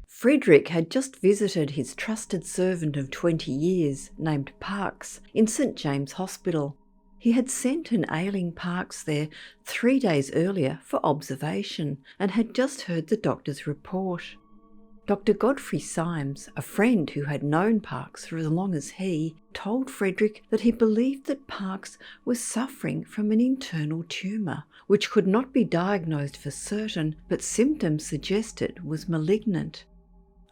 Frederic had just visited his trusted servant of 20 years, named Parkes, in St. James Hospital. He had sent an ailing Parkes there 3 days earlier for observation and had just heard the doctor's report. Dr. Godfrey Symes, a friend who had known Parkes for as long as he, told Frederic that he believed that Parkes was suffering from an internal tumour, which could not be diagnosed for certain, but symptoms suggested was malignant.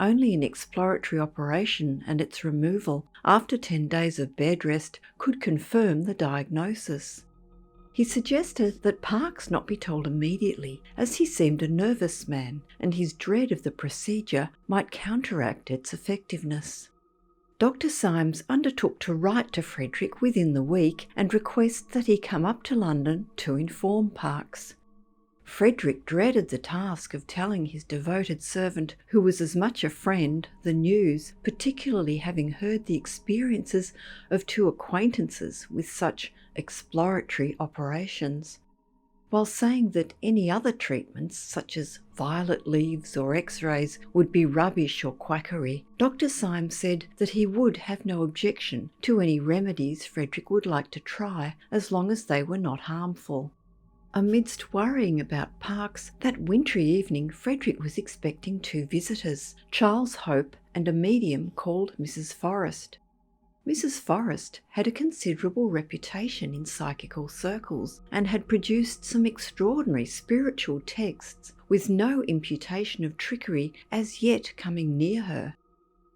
Only an exploratory operation and its removal after 10 days of bed rest could confirm the diagnosis. He suggested that Parkes not be told immediately, as he seemed a nervous man and his dread of the procedure might counteract its effectiveness. Dr. Symes undertook to write to Frederic within the week and request that he come up to London to inform Parkes. Frederic dreaded the task of telling his devoted servant, who was as much a friend, the news, particularly having heard the experiences of 2 acquaintances with such exploratory operations. While saying that any other treatments, such as violet leaves or X-rays, would be rubbish or quackery, Dr. Symes said that he would have no objection to any remedies Frederic would like to try, as long as they were not harmful. Amidst worrying about Parkes, that wintry evening Frederic was expecting 2 visitors, Charles Hope and a medium called Mrs. Forrest. Mrs. Forrest had a considerable reputation in psychical circles and had produced some extraordinary spiritual texts with no imputation of trickery as yet coming near her.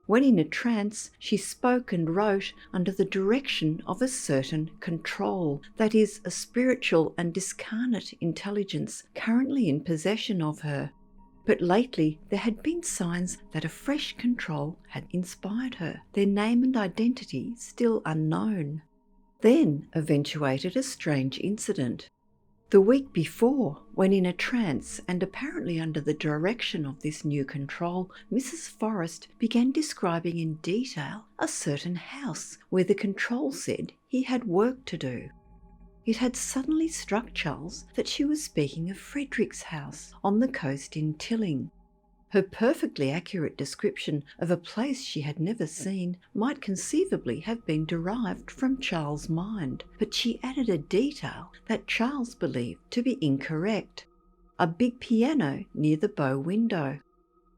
When in a trance, she spoke and wrote under the direction of a certain control, that is, a spiritual and discarnate intelligence currently in possession of her. But lately there had been signs that a fresh control had inspired her, their name and identity still unknown. Then eventuated a strange incident. The week before, when in a trance and apparently under the direction of this new control, Mrs. Forrest began describing in detail a certain house where the control said he had work to do. It had suddenly struck Charles that she was speaking of Frederic's house on the coast in Tilling. Her perfectly accurate description of a place she had never seen might conceivably have been derived from Charles' mind, but she added a detail that Charles believed to be incorrect: a big piano near the bow window.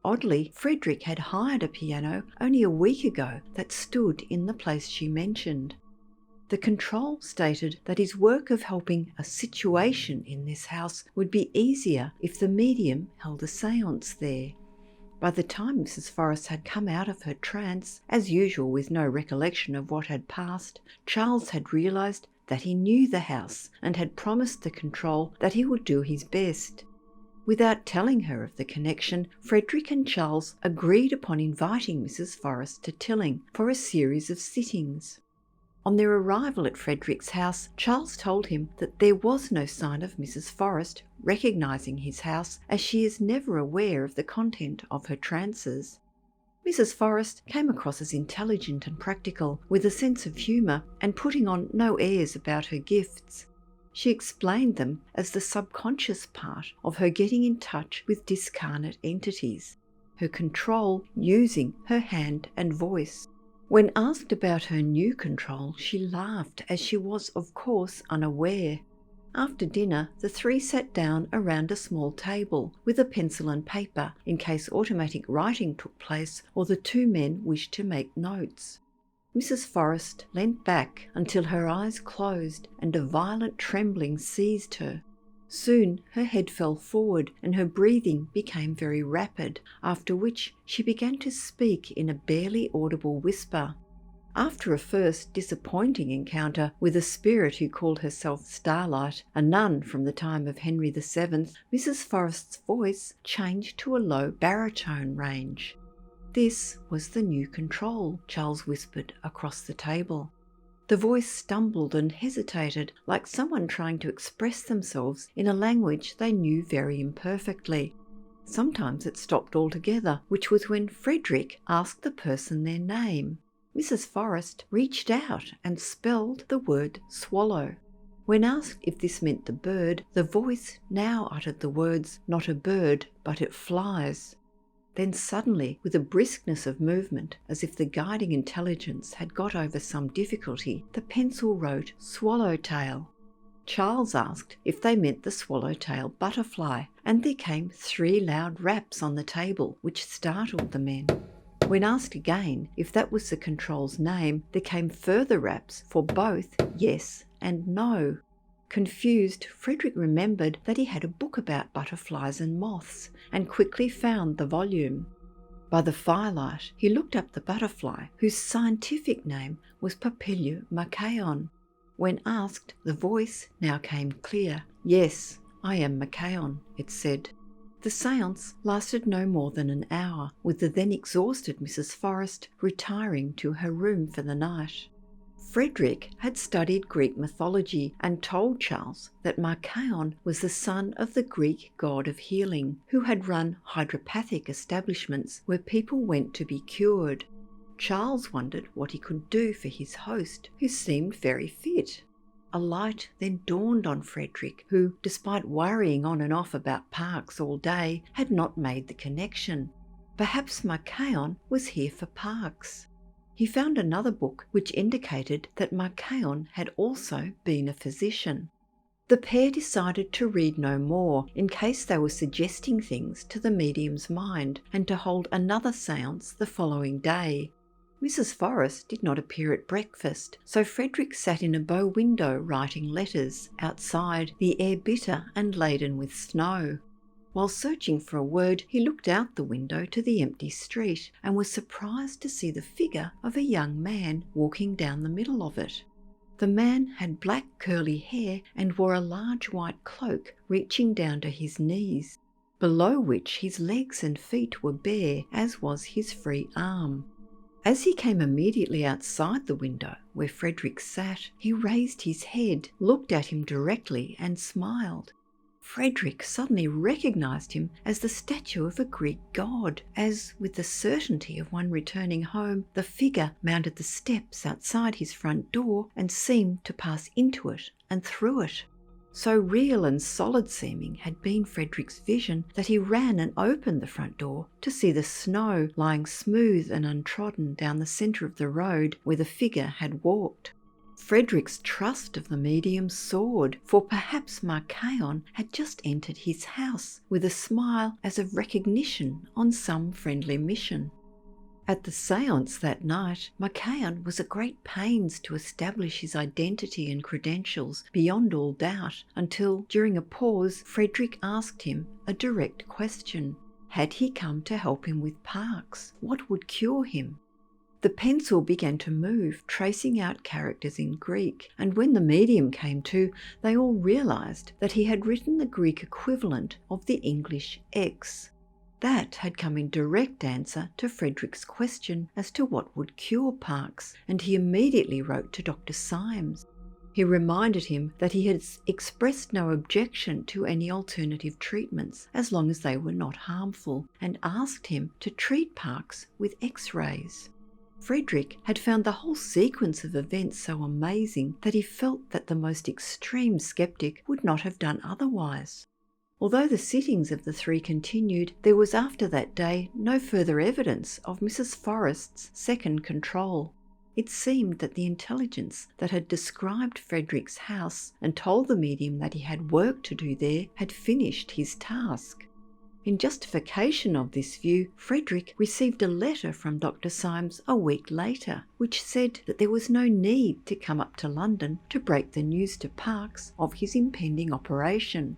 Oddly, Frederic had hired a piano only a week ago that stood in the place she mentioned. The control stated that his work of helping a situation in this house would be easier if the medium held a séance there. By the time Mrs. Forrest had come out of her trance, as usual with no recollection of what had passed, Charles had realised that he knew the house and had promised the control that he would do his best. Without telling her of the connection, Frederic and Charles agreed upon inviting Mrs. Forrest to Tilling for a series of sittings. On their arrival at Frederic's house, Charles told him that there was no sign of Mrs. Forrest recognising his house, as she is never aware of the content of her trances. Mrs. Forrest came across as intelligent and practical, with a sense of humour and putting on no airs about her gifts. She explained them as the subconscious part of her getting in touch with discarnate entities, her control using her hand and voice. When asked about her new control, she laughed, as she was, of course, unaware. After dinner, the 3 sat down around a small table with a pencil and paper in case automatic writing took place or the 2 men wished to make notes. Mrs. Forrest leant back until her eyes closed and a violent trembling seized her. Soon her head fell forward and her breathing became very rapid, after which she began to speak in a barely audible whisper. After a first disappointing encounter with a spirit who called herself Starlight, a nun from the time of Henry VII, Mrs. Forrest's voice changed to a low baritone range. This was the new control, Charles whispered across the table. The voice stumbled and hesitated, like someone trying to express themselves in a language they knew very imperfectly. Sometimes it stopped altogether, which was when Frederic asked the person their name. Mrs. Forrest reached out and spelled the word swallow. When asked if this meant the bird, the voice now uttered the words, "Not a bird, but it flies." Then suddenly, with a briskness of movement, as if the guiding intelligence had got over some difficulty, the pencil wrote "swallowtail." Charles asked if they meant the swallowtail butterfly, and there came 3 loud raps on the table, which startled the men. When asked again if that was the control's name, there came further raps for both yes and no. Confused, Frederic remembered that he had a book about butterflies and moths, and quickly found the volume. By the firelight, he looked up the butterfly, whose scientific name was Papilio Machayon. When asked, the voice now came clear. "Yes, I am Machayon," it said. The séance lasted no more than an hour, with the then exhausted Mrs. Forrest retiring to her room for the night. Frederic had studied Greek mythology and told Charles that Machayon was the son of the Greek god of healing, who had run hydropathic establishments where people went to be cured. Charles wondered what he could do for his host, who seemed very fit. A light then dawned on Frederic, who, despite worrying on and off about Parkes all day, had not made the connection. Perhaps Machayon was here for Parkes. He found another book which indicated that Machayon had also been a physician. The pair decided to read no more, in case they were suggesting things to the medium's mind, and to hold another séance the following day. Mrs. Forrest did not appear at breakfast, so Frederic sat in a bow window writing letters. Outside, the air bitter and laden with snow. While searching for a word, he looked out the window to the empty street and was surprised to see the figure of a young man walking down the middle of it. The man had black curly hair and wore a large white cloak reaching down to his knees, below which his legs and feet were bare, as was his free arm. As he came immediately outside the window where Frederic sat, he raised his head, looked at him directly and smiled. Frederic suddenly recognised him as the statue of a Greek god, as, with the certainty of one returning home, the figure mounted the steps outside his front door and seemed to pass into it and through it. So real and solid seeming had been Frederic's vision that he ran and opened the front door to see the snow lying smooth and untrodden down the centre of the road where the figure had walked. Frederic's trust of the medium soared, for perhaps Machayon had just entered his house with a smile as of recognition on some friendly mission. At the séance that night, Machayon was at great pains to establish his identity and credentials beyond all doubt, until, during a pause, Frederic asked him a direct question. Had he come to help him with Parkes? What would cure him? The pencil began to move, tracing out characters in Greek, and when the medium came to, they all realised that he had written the Greek equivalent of the English X. That had come in direct answer to Frederic's question as to what would cure Parkes, and he immediately wrote to Dr. Symes. He reminded him that he had expressed no objection to any alternative treatments as long as they were not harmful, and asked him to treat Parkes with X-rays. Frederic had found the whole sequence of events so amazing that he felt that the most extreme sceptic would not have done otherwise. Although the sittings of the 3 continued, there was after that day no further evidence of Mrs. Forrest's second control. It seemed that the intelligence that had described Frederic's house and told the medium that he had work to do there had finished his task. In justification of this view, Frederic received a letter from Dr. Symes a week later, which said that there was no need to come up to London to break the news to Parkes of his impending operation.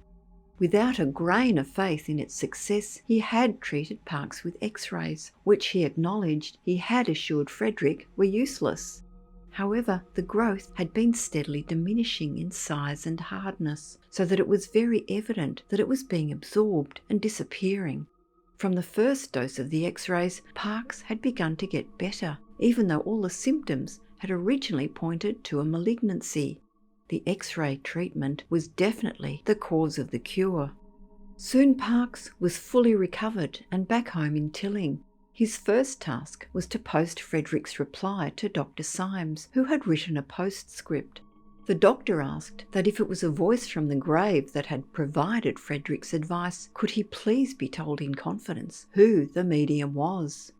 Without a grain of faith in its success, he had treated Parkes with X-rays, which he acknowledged he had assured Frederic were useless. However, the growth had been steadily diminishing in size and hardness, so that it was very evident that it was being absorbed and disappearing. From the first dose of the X-rays, Parkes had begun to get better, even though all the symptoms had originally pointed to a malignancy. The X-ray treatment was definitely the cause of the cure. Soon Parkes was fully recovered and back home in Tilling. His first task was to post Frederic's reply to Dr. Symes, who had written a postscript. The doctor asked that if it was a voice from the grave that had provided Frederic's advice, could he please be told in confidence who the medium was?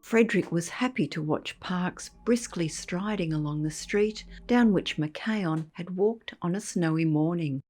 Frederic was happy to watch Parks briskly striding along the street down which Machayon had walked on a snowy morning.